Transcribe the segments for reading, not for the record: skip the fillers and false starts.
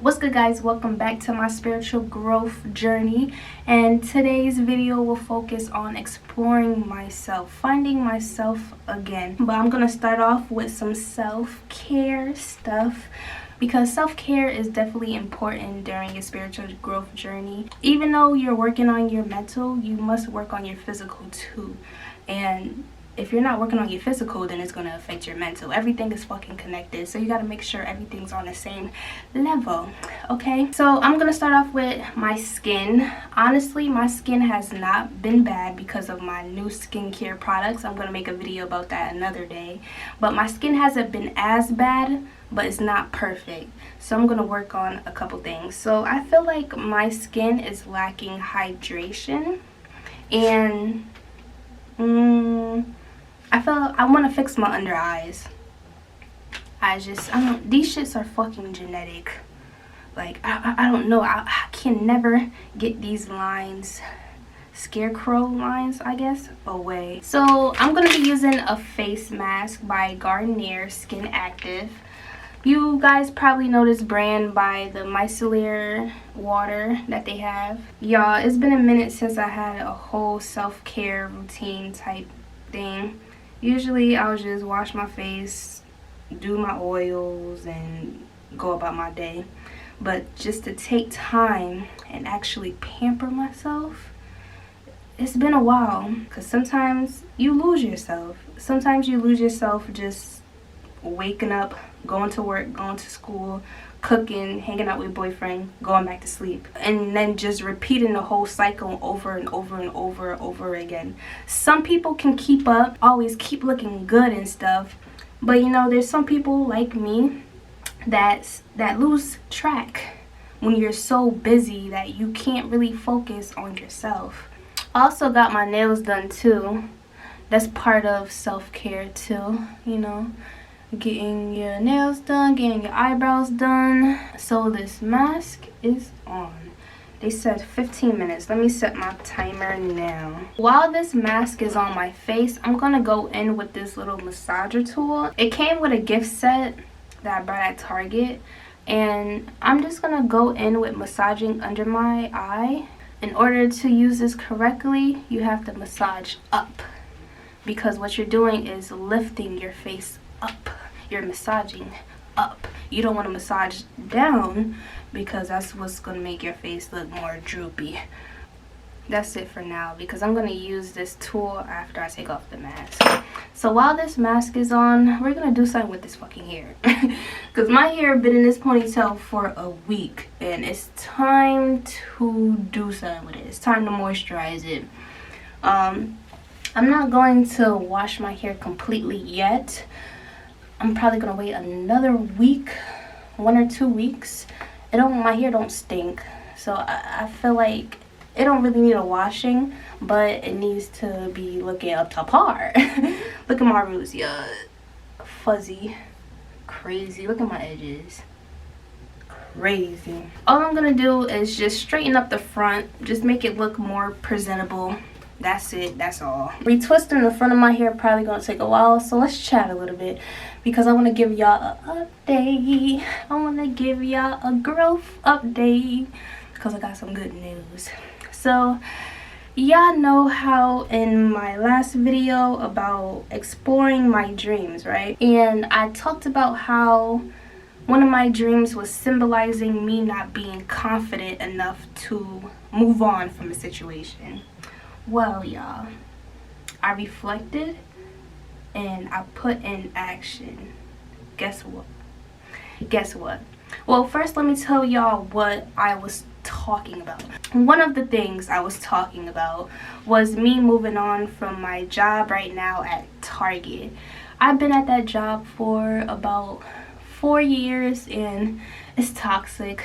What's good, guys? Welcome back to my spiritual growth journey, and today's video will focus on exploring myself, finding myself again. But I'm gonna start off with some self-care stuff because self-care is definitely important during your spiritual growth journey. Even though you're working on your mental, you must work on your physical too. And if you're not working on your physical, then it's going to affect your mental. Everything is fucking connected, so you got to make sure everything's on the same level, okay? So I'm going to start off with my skin. Honestly, my skin has not been bad because of my new skincare products. I'm going to make a video about that another day. But my skin hasn't been as bad, but it's not perfect. So I'm going to work on a couple things. So I feel like my skin is lacking hydration, and I want to fix my under eyes. These shits are fucking genetic. Like, I don't know. I can never get these lines, scarecrow lines, I guess, away. So I'm going to be using a face mask by Garnier Skin Active. You guys probably know this brand by the micellar water that they have. Y'all, it's been a minute since I had a whole self-care routine type thing. Usually I'll just wash my face, do my oils, and go about my day. But just to take time and actually pamper myself, it's been a while. Because sometimes you lose yourself. Sometimes you lose yourself just waking up, going to work, going to school, cooking, hanging out with boyfriend, going back to sleep, and then just repeating the whole cycle over and over and over again. Some people can keep up, always keep looking good and stuff, but you know, there's some people like me that lose track when you're so busy that you can't really focus on yourself. I also got my nails done too. That's part of self-care too, you know, getting your nails done, getting your eyebrows done. So this mask is on. They said 15 minutes. Let me set my timer now. While this mask is on my face, I'm gonna go in with this little massager tool. It came with a gift set that I bought at Target, and I'm just gonna go in with massaging under my eye. In order to use this correctly, you have to massage up, because what you're doing is lifting your face up. You're massaging up. You don't want to massage down, because that's what's going to make your face look more droopy. That's it for now, because I'm going to use this tool after I take off the mask. So while this mask is on, we're going to do something with this fucking hair. Because my hair been in this ponytail for a week, and it's time to do something with it. It's time to moisturize it. I'm not going to wash my hair completely yet. I'm probably gonna wait another week, 1 or 2 weeks. My hair don't stink, so I feel like it don't really need a washing, but it needs to be looking up to par. Look at my roots, yeah, fuzzy, crazy. Look at my edges, crazy. All I'm gonna do is just straighten up the front, just make it look more presentable. That's it, that's all. Retwisting the front of my hair probably gonna take a while, so let's chat a little bit, because I want to give y'all an update. I want to give y'all a growth update, because I got some good news. So y'all know how in my last video about exploring my dreams, right? And I talked about how one of my dreams was symbolizing me not being confident enough to move on from a situation. Well, y'all, I reflected and I put in action. Guess what? Well, first let me tell y'all what I was talking about. One of the things I was talking about was me moving on from my job right now at Target. I've been at that job for about 4 years, and it's toxic.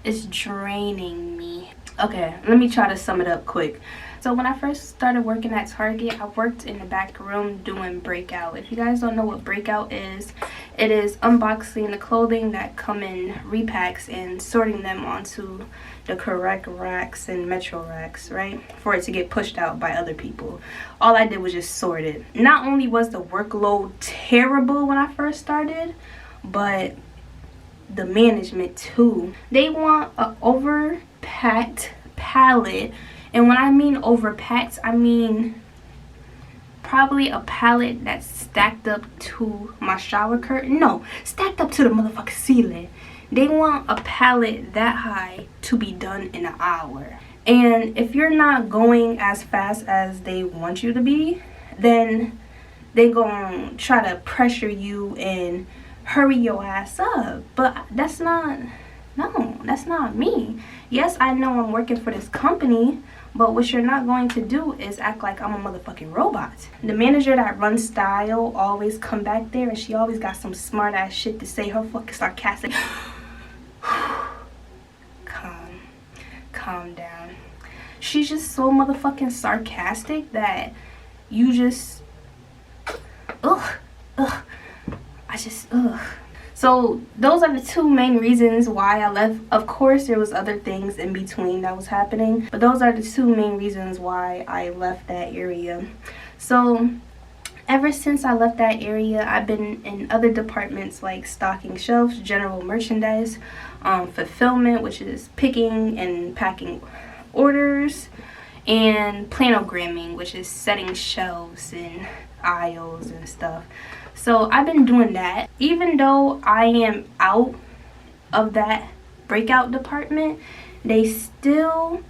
It's draining me. Okay, let me try to sum it up quick. So when I first started working at Target, I worked in the back room doing breakout. If you guys don't know what breakout is, it is unboxing the clothing that come in repacks and sorting them onto the correct racks and metro racks, right? For it to get pushed out by other people. All I did was just sort it. Not only was the workload terrible when I first started, but the management too. They want a overpacked pallet, and when I mean overpacked, I mean probably a pallet that's stacked up to my shower curtain. No, stacked up to the motherfucking ceiling. They want a pallet that high to be done in an hour. And if you're not going as fast as they want you to be, then they gonna try to pressure you and hurry your ass up. But that's not me. Yes, I know I'm working for this company, but what you're not going to do is act like I'm a motherfucking robot. The manager that runs style always come back there, and she always got some smart ass shit to say. Her fucking sarcastic. Calm down. She's just so motherfucking sarcastic that you just ugh. So those are the two main reasons why I left. Of course, there was other things in between that was happening, but those are the two main reasons why I left that area. So ever since I left that area, I've been in other departments like stocking shelves, general merchandise, fulfillment, which is picking and packing orders, and planogramming, which is setting shelves and aisles and stuff. So I've been doing that. Even though I am out of that breakout department, they still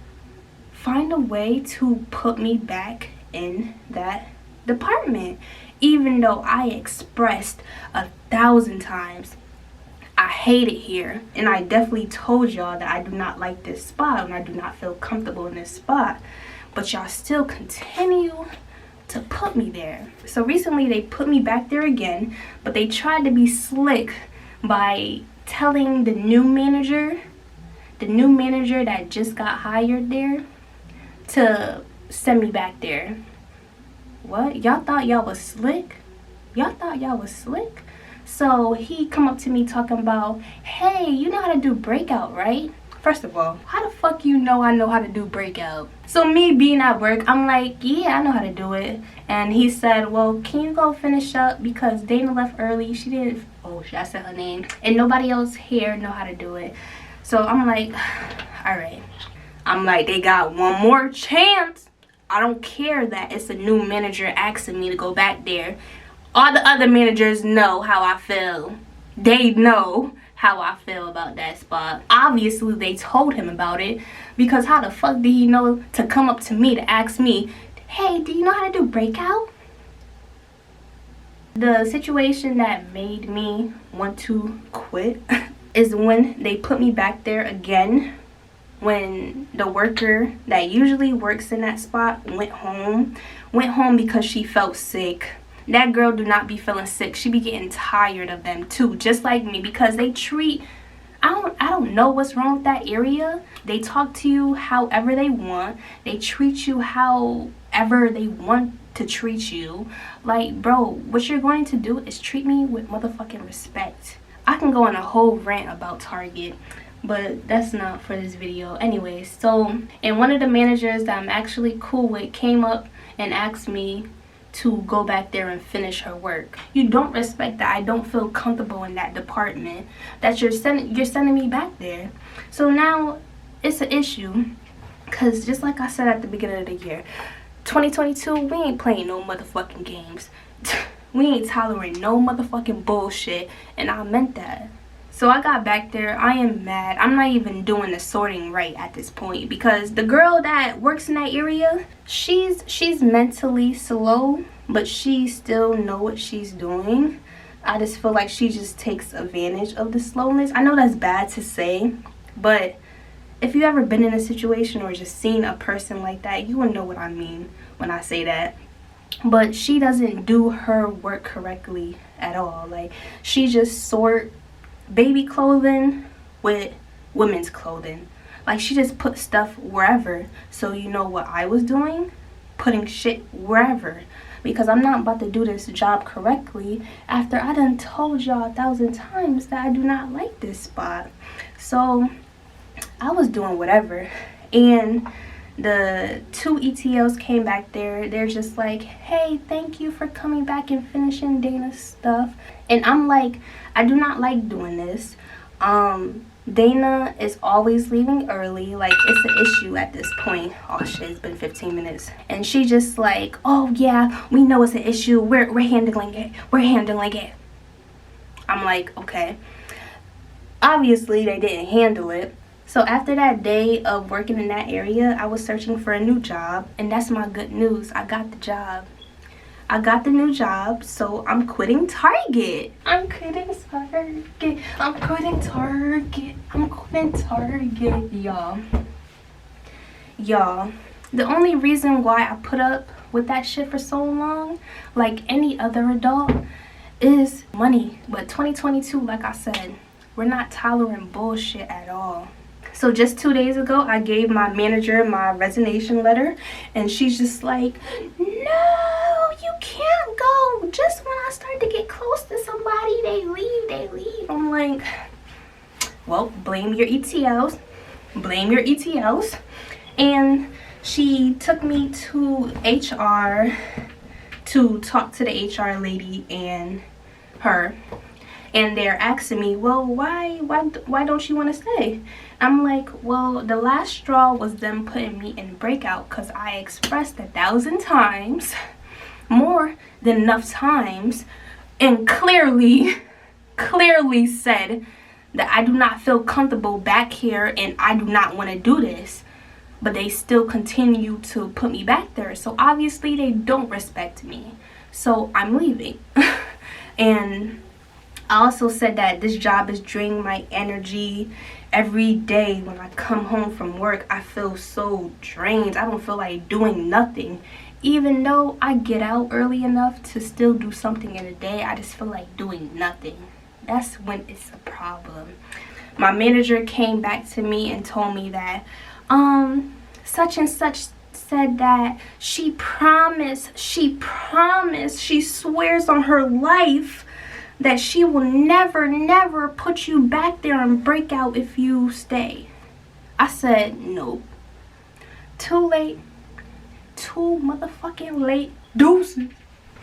find a way to put me back in that department, even though I expressed 1,000 times I hate it here, and I definitely told y'all that I do not like this spot and I do not feel comfortable in this spot, but y'all still continue to put me there. So recently they put me back there again, but they tried to be slick by telling the new manager that just got hired there, to send me back there. What? Y'all thought y'all was slick? Y'all thought y'all was slick? So he come up to me talking about, hey, you know how to do breakout, right? First of all, how the fuck you know I know how to do breakout? So me being at work, I'm like, yeah, I know how to do it. And he said, well, can you go finish up, because Dana left early. She didn't, oh shit, I said her name. And nobody else here know how to do it. So I'm like, all right. I'm like, they got one more chance. I don't care that it's a new manager asking me to go back there. All the other managers know how I feel. They know how I feel about that spot. Obviously, they told him about it, because how the fuck did he know to come up to me to ask me, hey, do you know how to do breakout? The situation that made me want to quit is when they put me back there again, when the worker that usually works in that spot went home because she felt sick. That girl do not be feeling sick. She be getting tired of them too, just like me, because they treat, I don't know what's wrong with that area. They talk to you however they want. They treat you however they want to treat you. Like, bro, what you're going to do is treat me with motherfucking respect. I can go on a whole rant about Target, but that's not for this video. Anyways, so, and one of the managers that I'm actually cool with came up and asked me to go back there and finish her work. You don't respect that I don't feel comfortable in that department, that you're sending me back there. So now it's an issue, because just like I said at the beginning of the year, 2022, we ain't playing no motherfucking games. We ain't tolerating no motherfucking bullshit, and I meant that. So I got back there. I am mad. I'm not even doing the sorting right at this point, because the girl that works in that area, she's mentally slow, but she still know what she's doing. I just feel like she just takes advantage of the slowness. I know that's bad to say, but if you ever been in a situation or just seen a person like that, you would know what I mean when I say that. But she doesn't do her work correctly at all. Like, she just sort baby clothing with women's clothing. Like, she just put stuff wherever. So you know what I was doing? Putting shit wherever. Because I'm not about to do this job correctly after I done told y'all 1,000 times that I do not like this spot. So I was doing whatever. And the two ETLs came back there. They're just like, hey, thank you for coming back and finishing Dana's stuff. And I'm like, I do not like doing this. Dana is always leaving early. Like, it's an issue at this point. Oh shit, it's been 15 minutes. And she just like, oh yeah, we know it's an issue. We're handling it. We're handling it. I'm like, okay. Obviously, they didn't handle it. So after that day of working in that area, I was searching for a new job. And that's my good news. I got the job. I got the new job, so I'm quitting Target. I'm quitting Target. I'm quitting Target. I'm quitting Target, y'all. Y'all, the only reason why I put up with that shit for so long, like any other adult, is money. But 2022, like I said, we're not tolerating bullshit at all. So just 2 days ago, I gave my manager my resignation letter, and she's just like, no, you can't go. Just when I start to get close to somebody, they leave. I'm like, well, blame your ETLs. Blame your ETLs. And she took me to HR to talk to the HR lady and her. And they're asking me, well, why don't you want to stay? I'm like, well, the last straw was them putting me in breakout because I expressed 1,000 times, more than enough times, and clearly said that I do not feel comfortable back here and I do not want to do this. But they still continue to put me back there. So obviously they don't respect me. So I'm leaving. And I also said that this job is draining my energy. Every day when I come home from work, I feel so drained. I don't feel like doing nothing. Even though I get out early enough to still do something in a day, I just feel like doing nothing. That's when it's a problem. My manager came back to me and told me that such and such said that she swears on her life that she will never put you back there and break out if you stay. I said, nope. Too late. Too motherfucking late. Deuces.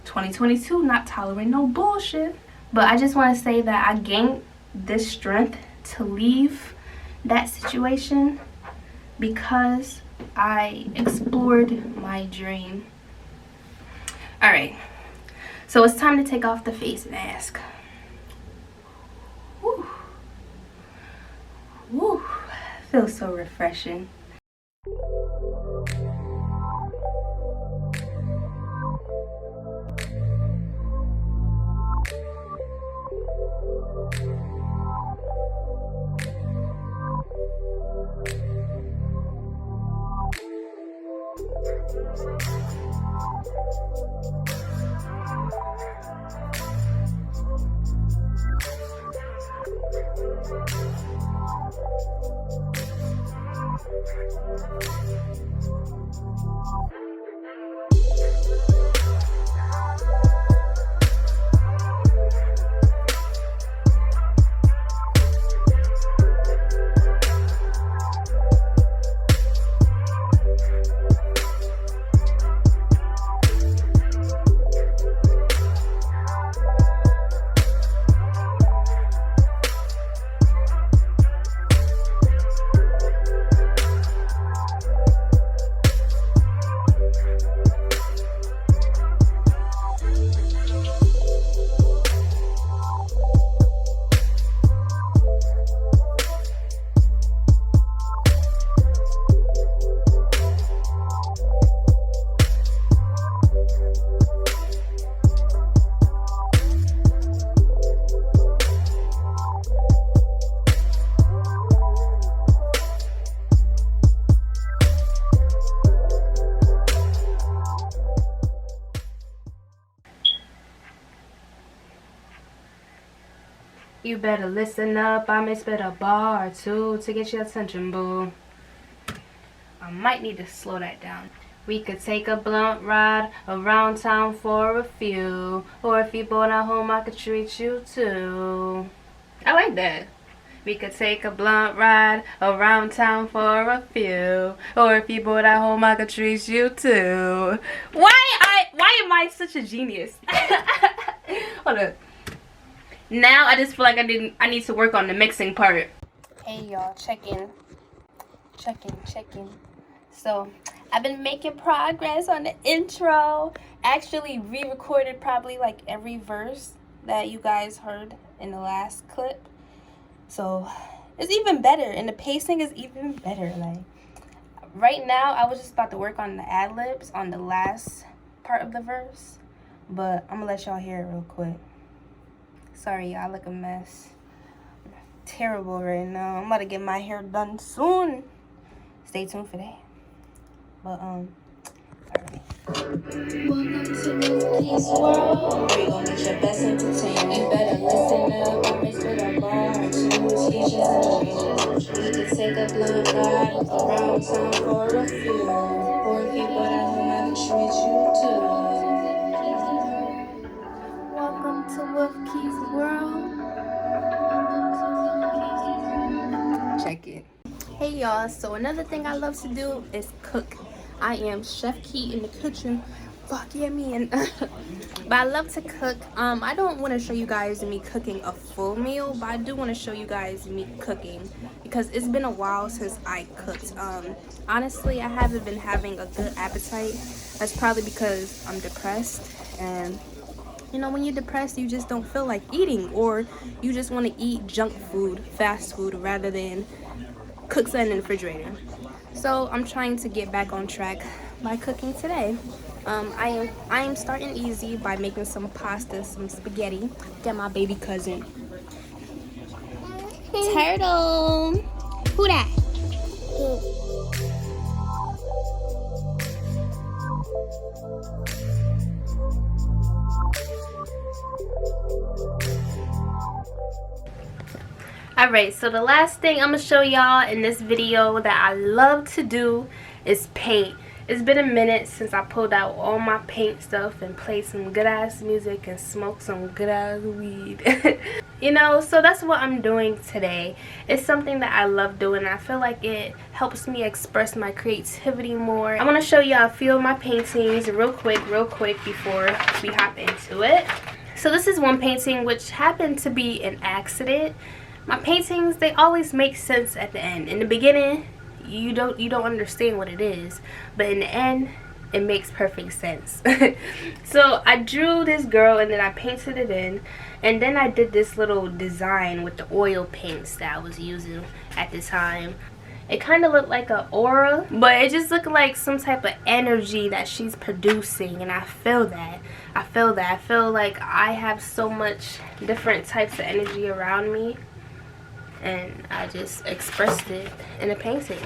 2022, not tolerating no bullshit. But I just want to say that I gained this strength to leave that situation because I explored my dream. Alright. So it's time to take off the face mask. Woo. Woo. Feels so refreshing. You better listen up, I may spit a bar or two to get your attention, boo. I might need to slow that down. We could take a blunt ride around town for a few. Or if you bought at home, I could treat you too. I like that. We could take a blunt ride around town for a few. Or if you bought at home, I could treat you too. Why am I such a genius? Hold up. Now I just feel like I need to work on the mixing part. Hey y'all, check in. So I've been making progress on the intro. Actually re-recorded probably like every verse that you guys heard in the last clip. So it's even better, and the pacing is even better. Like right now I was just about to work on the ad-libs on the last part of the verse, but I'm gonna let y'all hear it real quick. Sorry, y'all, look a mess. Terrible right now. I'm about to get my hair done soon. Stay tuned for that. But alright. Welcome to Peace World. Where you gonna get your best entertainment. You better listen up. I mix with a bar or two teachers and readers. We can take a blunt ride around town for a few. Poor people that will never treat you too. Welcome to Wolfkey's World. Check it. Hey y'all, so another thing I love to do is cook. I am Chef Key in the kitchen. Fuck yeah, man. But I love to cook. I don't want to show you guys me cooking a full meal, but I do want to show you guys me cooking because it's been a while since I cooked. Honestly, I haven't been having a good appetite. That's probably because I'm depressed, and you know, when you're depressed, you just don't feel like eating, or you just want to eat junk food, fast food, rather than cook something in the refrigerator. So I'm trying to get back on track by cooking today. I am starting easy by making some pasta, some spaghetti. Get my baby cousin. Turtle. Who that? Alright, so the last thing I'm going to show y'all in this video that I love to do is paint. It's been a minute since I pulled out all my paint stuff and played some good ass music and smoked some good ass weed. You know, so that's what I'm doing today. It's something that I love doing. I feel like it helps me express my creativity more. I want to show y'all a few of my paintings real quick before we hop into it. So this is one painting which happened to be an accident. My paintings, they always make sense at the end. In the beginning, you don't understand what it is, but in the end, it makes perfect sense. So I drew this girl and then I painted it in, and then I did this little design with the oil paints that I was using at the time. It kind of looked like an aura, but it just looked like some type of energy that she's producing, and I feel that. I feel like I have so much different types of energy around me, and I just expressed it in a painting.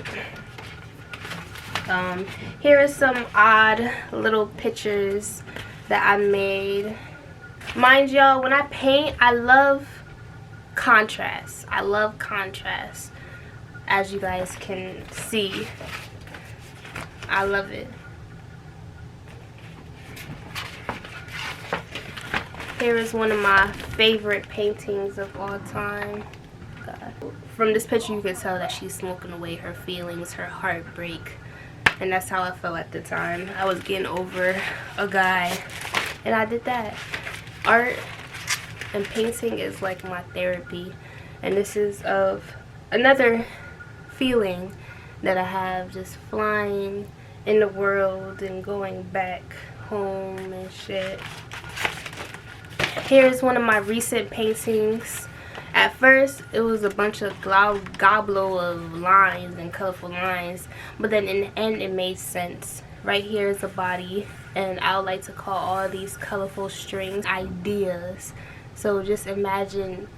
Here are some odd little pictures that I made. Mind y'all, when I paint, I love contrast. As you guys can see, I love it. Here is one of my favorite paintings of all time. God. From this picture, you can tell that she's smoking away her feelings, her heartbreak, and that's how I felt at the time. I was getting over a guy, and I did that. Art and painting is like my therapy, and this is of another feeling that I have, just flying in the world and going back home and shit. Here's one of my recent paintings. At first, it was a bunch of gobble of lines and colorful lines, but then in the end, it made sense. Right here is the body, and I would like to call all these colorful strings ideas. So just imagine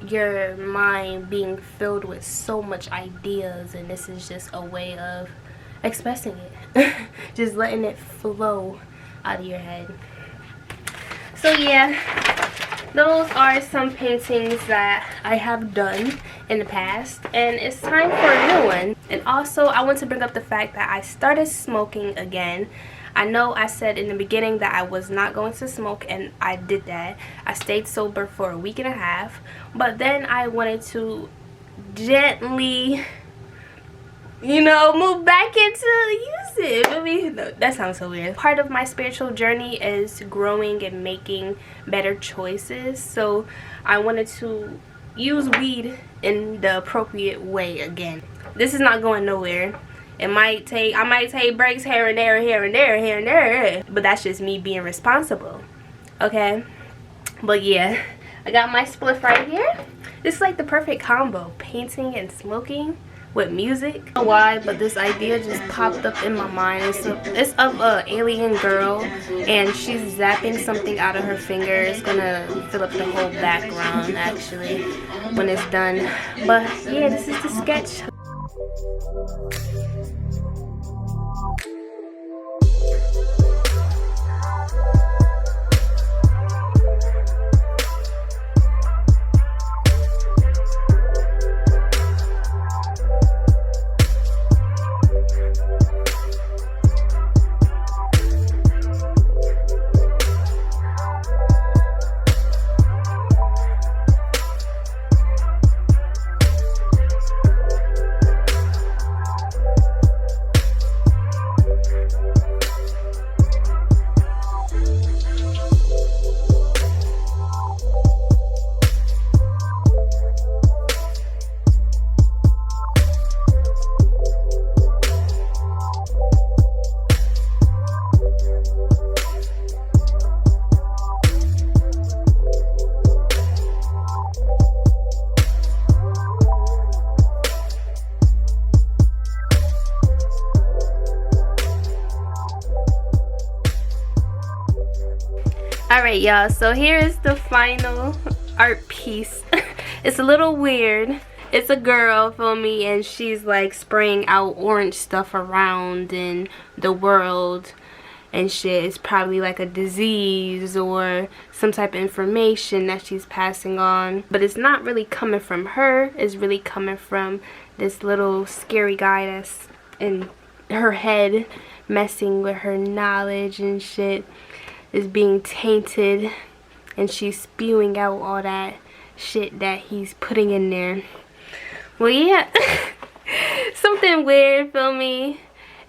your mind being filled with so much ideas, and this is just a way of expressing it. Just letting it flow out of your head. So yeah, those are some paintings that I have done in the past, and it's time for a new one. And also, I want to bring up the fact that I started smoking again. I know I said in the beginning that I was not going to smoke, and I did that. I stayed sober for a week and a half, but then I wanted to gently you know, move back into use it. I mean, no, that sounds so weird. Part of my spiritual journey is growing and making better choices. So I wanted to use weed in the appropriate way again. This is not going nowhere. I might take breaks here and there, but that's just me being responsible. Okay? But yeah, I got my spliff right here. This is like the perfect combo, painting and smoking with music. I don't know why, but this idea just popped up in my mind. It's of a alien girl, and she's zapping something out of her finger. It's gonna fill up the whole background actually when it's done. But yeah, this is the sketch. Alright y'all, so here is the final art piece. It's a little weird. It's a girl, feel me, and she's like spraying out orange stuff around in the world and shit. It's probably like a disease or some type of information that she's passing on. But it's not really coming from her. It's really coming from this little scary guy that's in her head, messing with her knowledge and shit. Is being tainted, and she's spewing out all that shit that he's putting in there. Well, yeah. Something weird, feel me?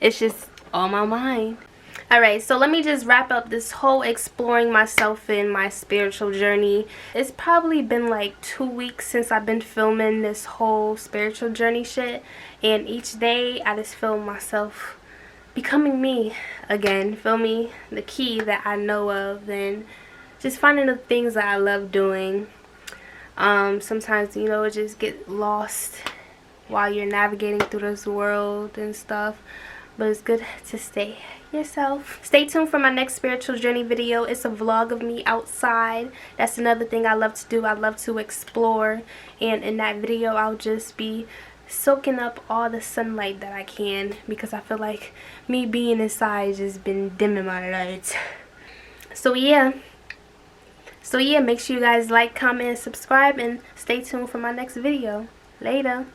It's just on my mind. Alright, so let me just wrap up this whole exploring myself in my spiritual journey. It's probably been like 2 weeks since I've been filming this whole spiritual journey shit, and each day I just film myself becoming me again, feel me? The key that I know of, and just finding the things that I love doing. Sometimes, you know, it just get lost while you're navigating through this world and stuff, but it's good to stay yourself. Stay tuned for my next spiritual journey video. It's a vlog of me outside. That's another thing I love to do. I love to explore, and in that video I'll just be soaking up all the sunlight that I can, because I feel like me being inside just been dimming my lights. So yeah, make sure you guys like, comment, and subscribe, and stay tuned for my next video. Later.